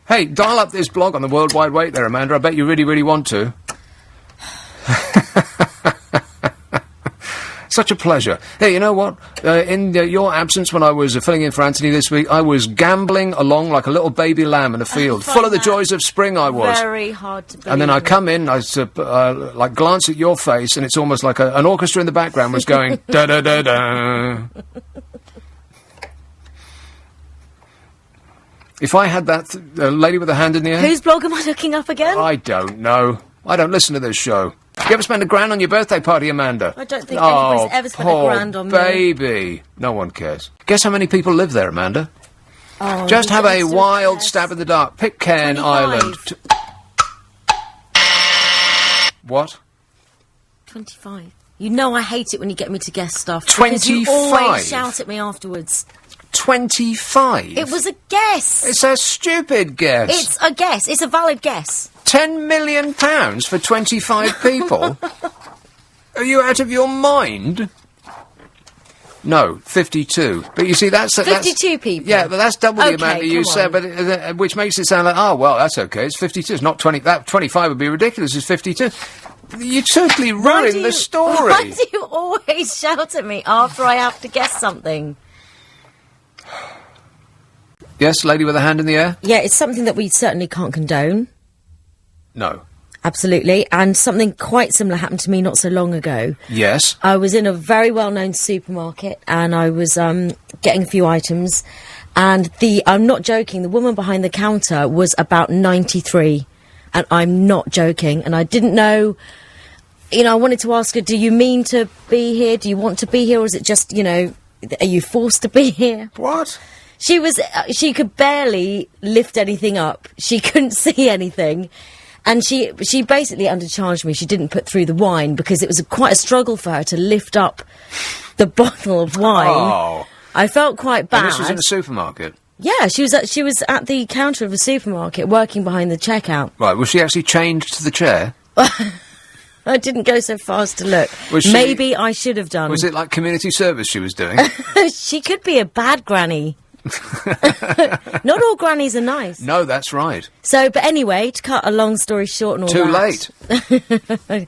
Hey, dial up this blog on the World Wide Wait there, Amanda. I bet you really, really want to. Such a pleasure. Hey, you know what? In your absence, when I was filling in for Anthony this week, I was gambling along like a little baby lamb in a field, full of the joys of spring. I was very hard to believe. And then I come in, I like glance at your face, and it's almost like an orchestra in the background was going da da da da. If I had that lady with a hand in the air, whose blog am I looking up again? I don't know. I don't listen to this show. You ever spend £1,000 on your birthday party, Amanda? I don't think anybody's ever spent £1,000 on me. Baby. No one cares. Guess how many people live there, Amanda? Oh, just have a wild stab in the dark. Pick Cairn 25. Island. What? 25. You know I hate it when you get me to guess stuff. 25? You always shout at me afterwards. 25? It was a guess. It's a stupid guess. It's a guess. It's a valid guess. £10 million for 25 people? Are you out of your mind? No, 52. But you see, that's 52 people. Yeah, but that's double the Okay, amount that you come said. on. But which makes it sound like, oh well, that's okay. It's 52. It's not 20. That 25 would be ridiculous. It's 52. You totally ruined the story. Why do you always shout at me after I have to guess something? Yes, lady with a hand in the air. Yeah, it's something that we certainly can't condone. No. Absolutely, and something quite similar happened to me not so long ago. Yes. I was in a very well-known supermarket, and I was getting a few items, and I'm not joking, the woman behind the counter was about 93, and I'm not joking, and I didn't know, I wanted to ask her, do you mean to be here? Do you want to be here, or is it just, are you forced to be here? What? She could barely lift anything up. She couldn't see anything. And she basically undercharged me. She didn't put through the wine because it was quite a struggle for her to lift up the bottle of wine. Oh. I felt quite bad. And this was in a supermarket? Yeah, she was at the counter of a supermarket working behind the checkout. Right, was she actually chained to the chair? I didn't go so far as to look. Maybe I should have done. Was it like community service she was doing? She could be a bad granny. Not all grannies are nice. No, that's right. So, but anyway, to cut a long story short and all Too that... late.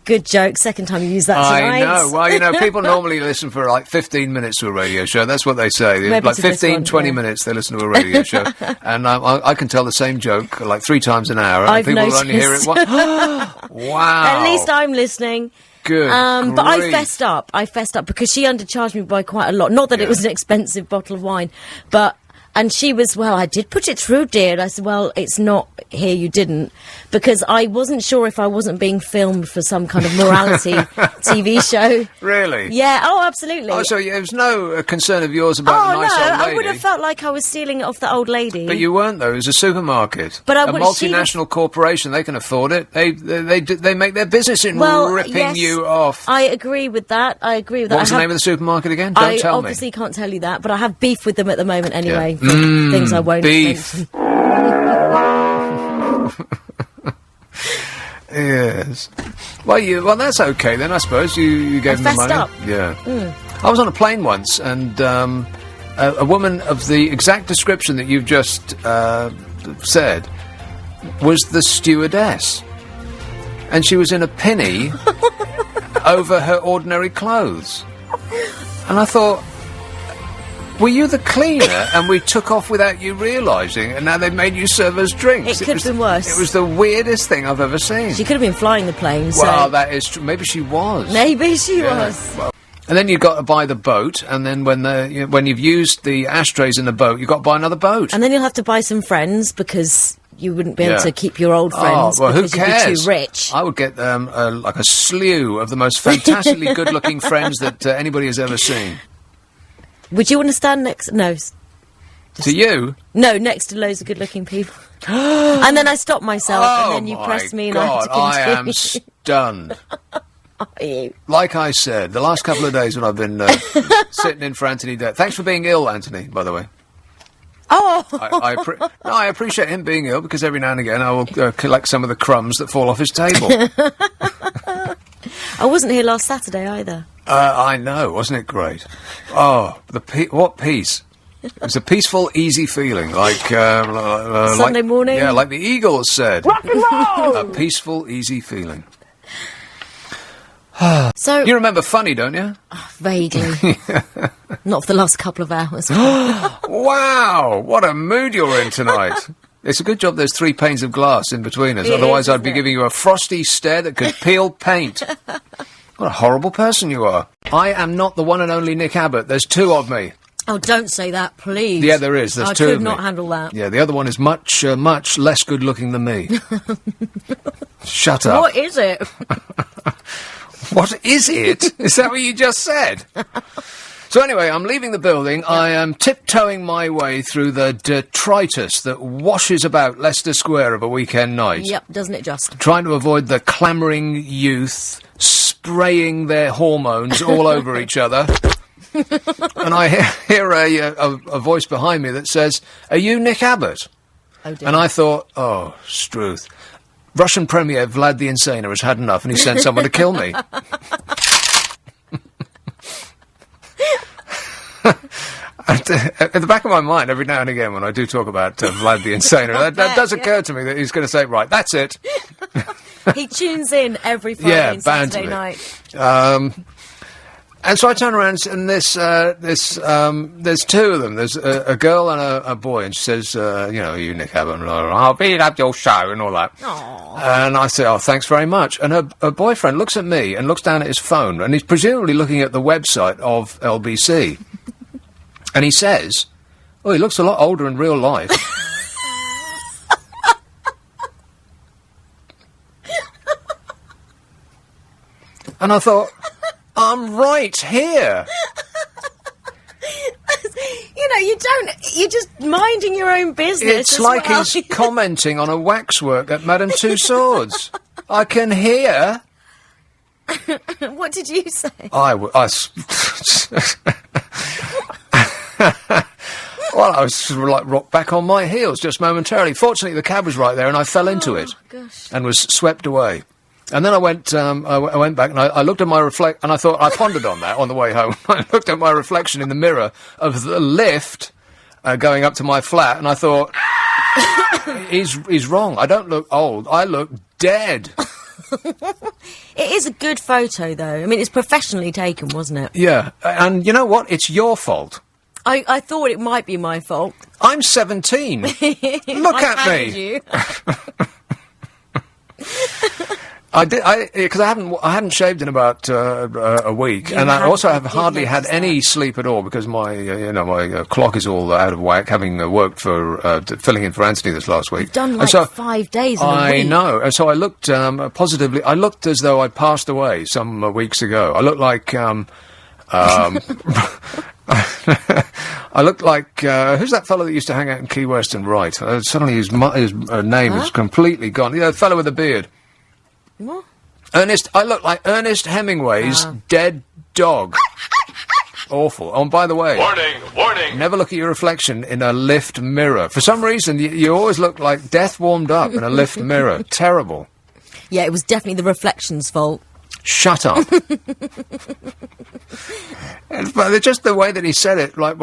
Good joke. Second time you used that tonight. I know. Well, people normally listen for like 15 minutes to a radio show. That's what they say. Maybe like to this 15, one, 20 minutes they listen to a radio show. And I can tell the same joke like 3 times an hour. And I've people noticed. will only hear it once. Wow. At least I'm listening. Good But I grief. fessed up. Because she undercharged me by quite a lot. Not that it was an expensive bottle of wine, but... And she was, well, I did put it through, dear. And I said, well, it's not here, you didn't. Because I wasn't sure if I wasn't being filmed for some kind of morality TV show. Really? Yeah, oh, absolutely. Oh, so there was no concern of yours about a nice old lady? I would have felt like I was stealing it off the old lady. But you weren't, though. It was a supermarket. But a multinational corporation. They can afford it. They make their business in ripping you off. I agree with that. What was the name of the supermarket again? Don't tell me. I obviously can't tell you that, but I have beef with them at the moment anyway. Yeah. Things I won't beef. mention. Yes. Well, that's okay then. I suppose you gave them the money. Up. Yeah. I was on a plane once, and a woman of the exact description that you've just said was the stewardess, and she was in a pinny over her ordinary clothes, and I thought, were you the cleaner and we took off without you realising, and now they've made you serve us drinks? It could have been worse. It was the weirdest thing I've ever seen. She could have been flying the plane. Well, so. that is true. Maybe she was. Maybe she was. Well, and then you've got to buy the boat, and then when you've used the ashtrays in the boat, you've got to buy another boat. And then you'll have to buy some friends because you wouldn't be able to keep your old friends well, because who cares? you'd be too rich. I would get like a slew of the most fantastically good-looking friends that anybody has ever seen. Would you want to stand next? No. To you? No, next to loads of good-looking people. And then I stopped myself, and then you pressed me, and I had to continue. I am stunned. Are you? Like I said, the last couple of days when I've been sitting in for Anthony Day. Thanks for being ill, Anthony, by the way. Oh! I appreciate him being ill, because every now and again I will collect some of the crumbs that fall off his table. I wasn't here last Saturday either. I know, wasn't it great? Oh, what peace. It was a peaceful, easy feeling, like Sunday morning. Yeah, like the Eagles said. Rock and roll! A peaceful, easy feeling. So You remember Funny, don't you? vaguely, not for the last couple of hours. Wow, what a mood you're in tonight. It's a good job there's 3 panes of glass in between us. It Otherwise, is, I'd be isn't it? giving you a frosty stare that could peel paint. What a horrible person you are. I am not the one and only Nick Abbott. There's 2 of me. Oh, don't say that, please. Yeah, there is. There's I 2 of could me. not handle that. Yeah, the other one is much less good-looking than me. Shut up. What is it? What is it? Is that what you just said? So anyway, I'm leaving the building. I am tiptoeing my way through the detritus that washes about Leicester Square of a weekend night. Yep, doesn't it just? Trying to avoid the clamouring youth spraying their hormones all over each other. And I hear a voice behind me that says, "Are you Nick Abbott?" Oh dear. And I thought, oh, Struth. Russian Premier Vlad the Insaner has had enough and he sent someone to kill me. At the back of my mind, every now and again, when I do talk about Vlad the Insaner, that does occur to me that he's going to say, right, that's it. He tunes in every Friday and bound to Saturday be. night. And so I turn around and there's 2 of them. There's a girl and a boy, and she says, "Are you Nick Abbott?" And I'll beat up your show and all that. Aww. And I say, "Oh, thanks very much." And her boyfriend looks at me and looks down at his phone, and he's presumably looking at the website of LBC. And he says, "Oh, he looks a lot older in real life." And I thought, I'm right here. You're just minding your own business. It's as like well. he's commenting on a waxwork at Madame Tussauds. I can hear. What did you say? Well, I was sort of like rocked back on my heels just momentarily. Fortunately, the cab was right there, and I fell into it Gosh. and was swept away. And then I went back and I looked at my and I thought, I pondered on that on the way home. I looked at my reflection in the mirror of the lift going up to my flat, and I thought, he's wrong. I don't look old. I look dead. It is a good photo, though. I mean, it's professionally taken, wasn't it? Yeah. And you know what? It's your fault. I thought it might be my fault. I'm 17. Look at handed me. you. Because I hadn't shaved in about a week, and I also have hardly had any sleep at all because my my clock is all out of whack, having worked for filling in for Anthony this last week. You've done And like so 5 days in a I week. know, and so I looked positively. I looked as though I'd passed away some weeks ago. I looked like I looked like who's that fellow that used to hang out in Key West and write? Suddenly his name is completely gone. The fellow with the beard. What? Ernest. I look like Ernest Hemingway's dead dog. Awful. Oh, and by the way, Warning! never look at your reflection in a lift mirror. For some reason, you always look like death warmed up in a lift mirror. Terrible. Yeah, it was definitely the reflection's fault. Shut up. But just the way that he said it, like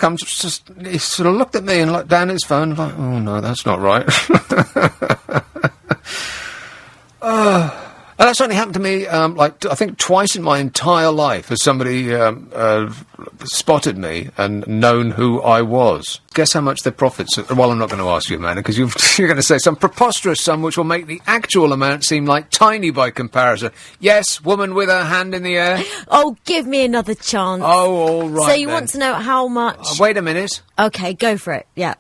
I'm just he sort of looked at me and looked down at his phone, like, oh no, that's not right. And that's only happened to me, I think twice in my entire life has somebody spotted me and known who I was. Guess how much their profits are? Well, I'm not going to ask you, Amanda, because you're going to say some preposterous sum which will make the actual amount seem like tiny by comparison. Yes, woman with her hand in the air. Oh, give me another chance. Oh, all right. So you then. want to know how much? Wait a minute. Okay, go for it. Yeah.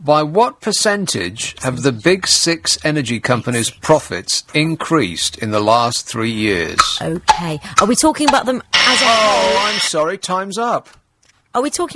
By what percentage have the big 6 energy companies' profits increased in the last 3 years? Okay. Are we talking about them as a whole? Oh, I'm sorry, time's up. Are we talking